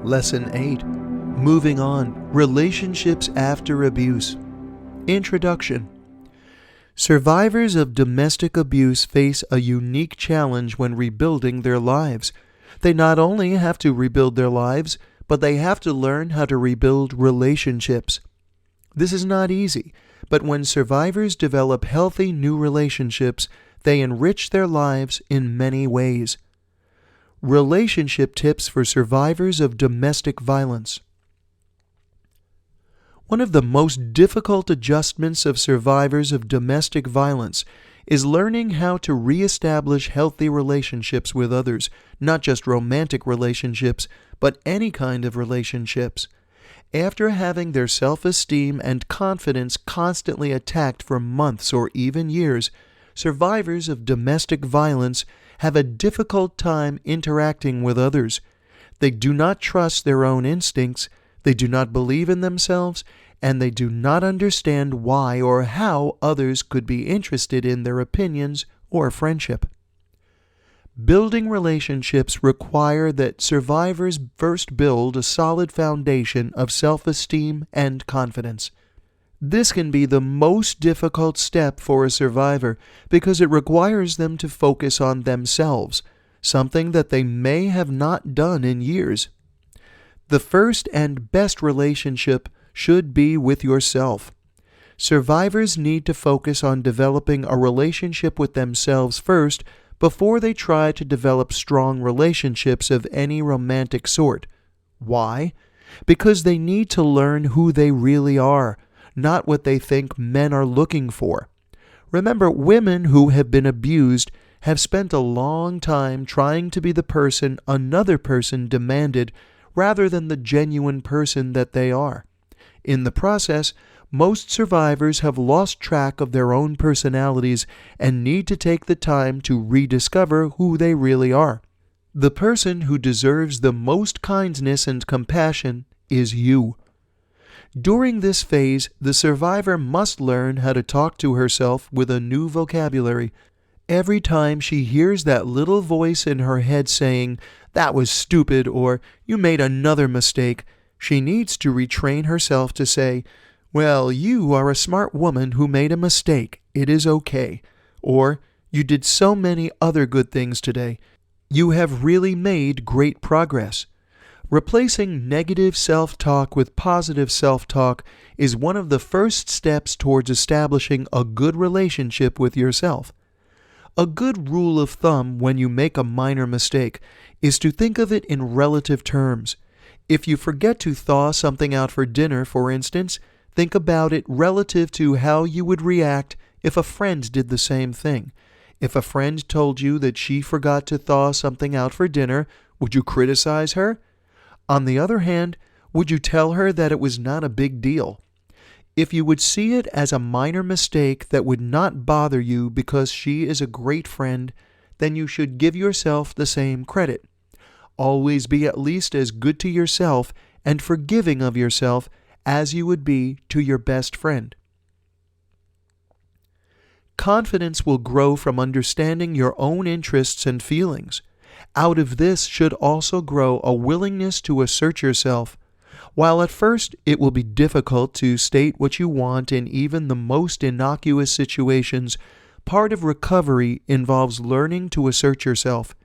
Lesson 8. Moving on. Relationships after abuse. Introduction. Survivors of domestic abuse face a unique challenge when rebuilding their lives. They not only have to rebuild their lives, but they have to learn how to rebuild relationships. This is not easy, but when survivors develop healthy new relationships, they enrich their lives in many ways. Relationship tips for survivors of domestic violence. One of the most difficult adjustments of survivors of domestic violence is learning how to reestablish healthy relationships with others, not just romantic relationships, but any kind of relationships. After having their self-esteem and confidence constantly attacked for months or even years, survivors of domestic violence have a difficult time interacting with others. They do not trust their own instincts, they do not believe in themselves, and they do not understand why or how others could be interested in their opinions or friendship. Building relationships require that survivors first build a solid foundation of self-esteem and confidence. This can be the most difficult step for a survivor because it requires them to focus on themselves, something that they may have not done in years. The first and best relationship should be with yourself. Survivors need to focus on developing a relationship with themselves first before they try to develop strong relationships of any romantic sort. Why? Because they need to learn who they really are, not what they think men are looking for. Remember, women who have been abused have spent a long time trying to be the person another person demanded rather than the genuine person that they are. In the process, most survivors have lost track of their own personalities and need to take the time to rediscover who they really are. The person who deserves the most kindness and compassion is you. During this phase, the survivor must learn how to talk to herself with a new vocabulary. Every time she hears that little voice in her head saying, "That was stupid," or "You made another mistake," she needs to retrain herself to say, "Well, you are a smart woman who made a mistake. It is okay." Or, "You did so many other good things today. You have really made great progress." Replacing negative self-talk with positive self-talk is one of the first steps towards establishing a good relationship with yourself. A good rule of thumb when you make a minor mistake is to think of it in relative terms. If you forget to thaw something out for dinner, for instance, think about it relative to how you would react if a friend did the same thing. If a friend told you that she forgot to thaw something out for dinner, would you criticize her? On the other hand, would you tell her that it was not a big deal? If you would see it as a minor mistake that would not bother you because she is a great friend, then you should give yourself the same credit. Always be at least as good to yourself and forgiving of yourself as you would be to your best friend. Confidence will grow from understanding your own interests and feelings. Out of this should also grow a willingness to assert yourself. While at first it will be difficult to state what you want in even the most innocuous situations, part of recovery involves learning to assert yourself.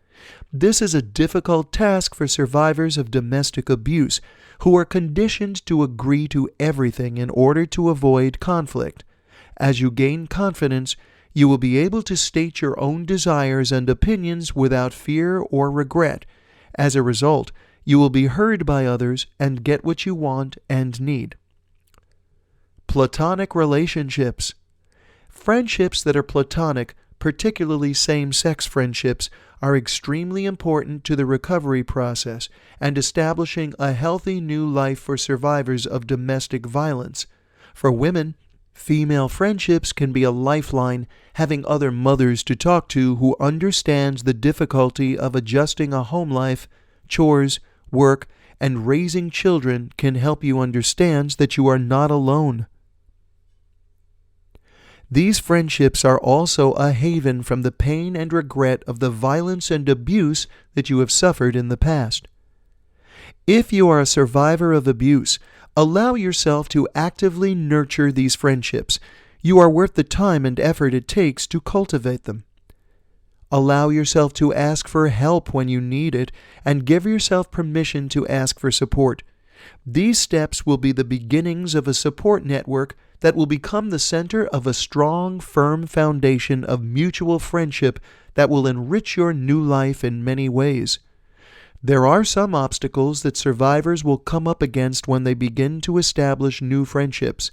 This is a difficult task for survivors of domestic abuse, who are conditioned to agree to everything in order to avoid conflict. As you gain confidence, you will be able to state your own desires and opinions without fear or regret. As a result, you will be heard by others and get what you want and need. Platonic relationships. Friendships that are platonic, particularly same-sex friendships, are extremely important to the recovery process and establishing a healthy new life for survivors of domestic violence. For women, female friendships can be a lifeline. Having other mothers to talk to who understands the difficulty of adjusting a home life, chores, work, and raising children can help you understand that you are not alone. These friendships are also a haven from the pain and regret of the violence and abuse that you have suffered in the past. If you are a survivor of abuse, allow yourself to actively nurture these friendships. You are worth the time and effort it takes to cultivate them. Allow yourself to ask for help when you need it, and give yourself permission to ask for support. These steps will be the beginnings of a support network that will become the center of a strong, firm foundation of mutual friendship that will enrich your new life in many ways. There are some obstacles that survivors will come up against when they begin to establish new friendships.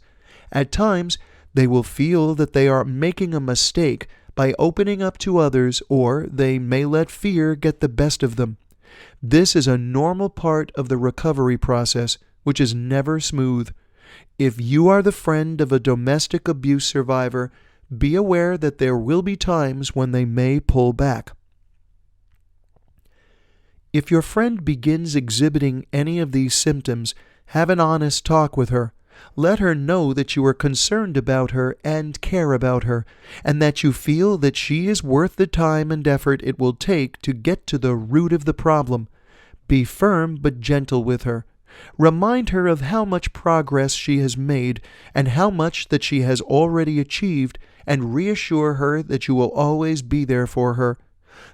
At times, they will feel that they are making a mistake by opening up to others, or they may let fear get the best of them. This is a normal part of the recovery process, which is never smooth. If you are the friend of a domestic abuse survivor, be aware that there will be times when they may pull back. If your friend begins exhibiting any of these symptoms, have an honest talk with her. Let her know that you are concerned about her and care about her, and that you feel that she is worth the time and effort it will take to get to the root of the problem. Be firm but gentle with her. Remind her of how much progress she has made and how much that she has already achieved, and reassure her that you will always be there for her.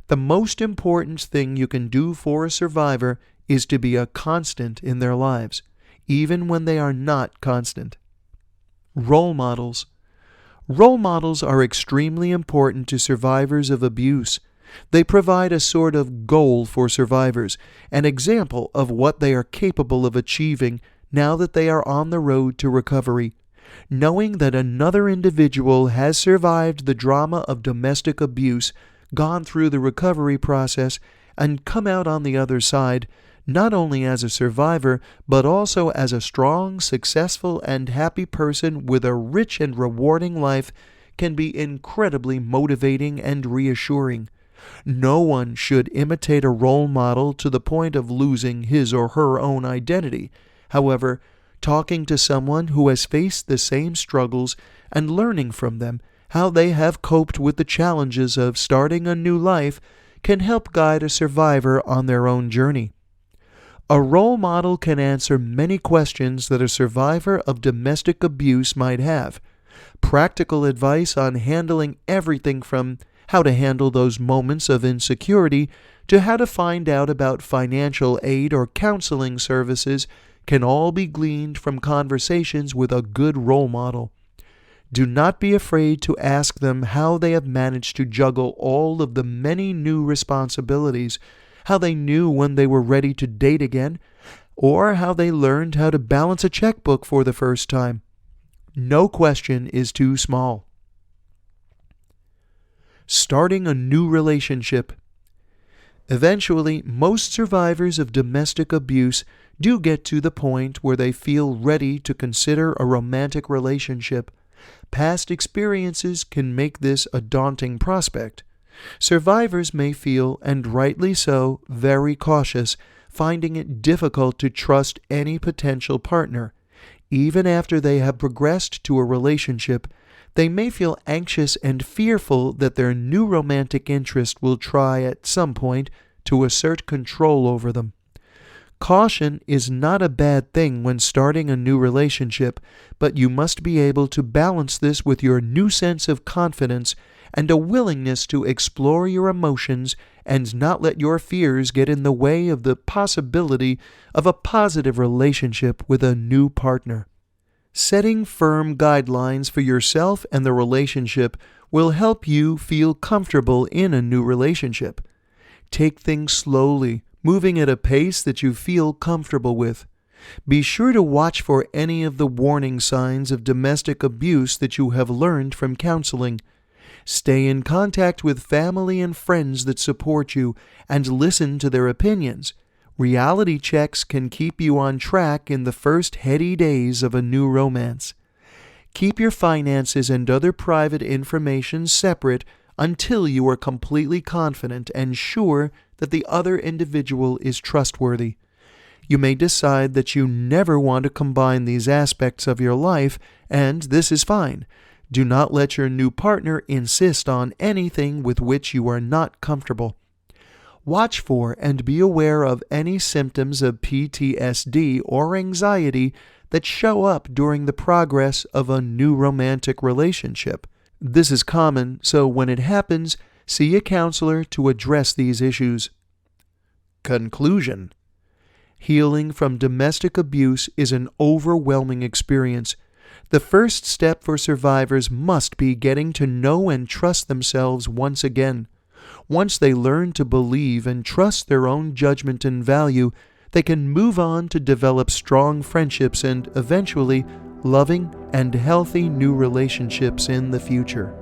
The most important thing you can do for a survivor is to be a constant in their lives, even when they are not constant. Role models. Role models are extremely important to survivors of abuse. They provide a sort of goal for survivors, an example of what they are capable of achieving now that they are on the road to recovery. Knowing that another individual has survived the drama of domestic abuse, gone through the recovery process, and come out on the other side, not only as a survivor, but also as a strong, successful, and happy person with a rich and rewarding life, can be incredibly motivating and reassuring. No one should imitate a role model to the point of losing his or her own identity. However, talking to someone who has faced the same struggles and learning from them how they have coped with the challenges of starting a new life can help guide a survivor on their own journey. A role model can answer many questions that a survivor of domestic abuse might have. Practical advice on handling everything from how to handle those moments of insecurity to how to find out about financial aid or counseling services can all be gleaned from conversations with a good role model. Do not be afraid to ask them how they have managed to juggle all of the many new responsibilities, how they knew when they were ready to date again, or how they learned how to balance a checkbook for the first time. No question is too small. Starting a new relationship. Eventually, most survivors of domestic abuse do get to the point where they feel ready to consider a romantic relationship. Past experiences can make this a daunting prospect. Survivors may feel, and rightly so, very cautious, finding it difficult to trust any potential partner. Even after they have progressed to a relationship, they may feel anxious and fearful that their new romantic interest will try at some point to assert control over them. Caution is not a bad thing when starting a new relationship, but you must be able to balance this with your new sense of confidence and a willingness to explore your emotions and not let your fears get in the way of the possibility of a positive relationship with a new partner. Setting firm guidelines for yourself and the relationship will help you feel comfortable in a new relationship. Take things slowly, moving at a pace that you feel comfortable with. Be sure to watch for any of the warning signs of domestic abuse that you have learned from counseling. Stay in contact with family and friends that support you and listen to their opinions. Reality checks can keep you on track in the first heady days of a new romance. Keep your finances and other private information separate until you are completely confident and sure that the other individual is trustworthy. You may decide that you never want to combine these aspects of your life, and this is fine. Do not let your new partner insist on anything with which you are not comfortable. Watch for and be aware of any symptoms of PTSD or anxiety that show up during the progress of a new romantic relationship. This is common, so when it happens, see a counselor to address these issues. Conclusion: healing from domestic abuse is an overwhelming experience. The first step for survivors must be getting to know and trust themselves once again. Once they learn to believe and trust their own judgment and value, they can move on to develop strong friendships and, eventually, loving and healthy new relationships in the future.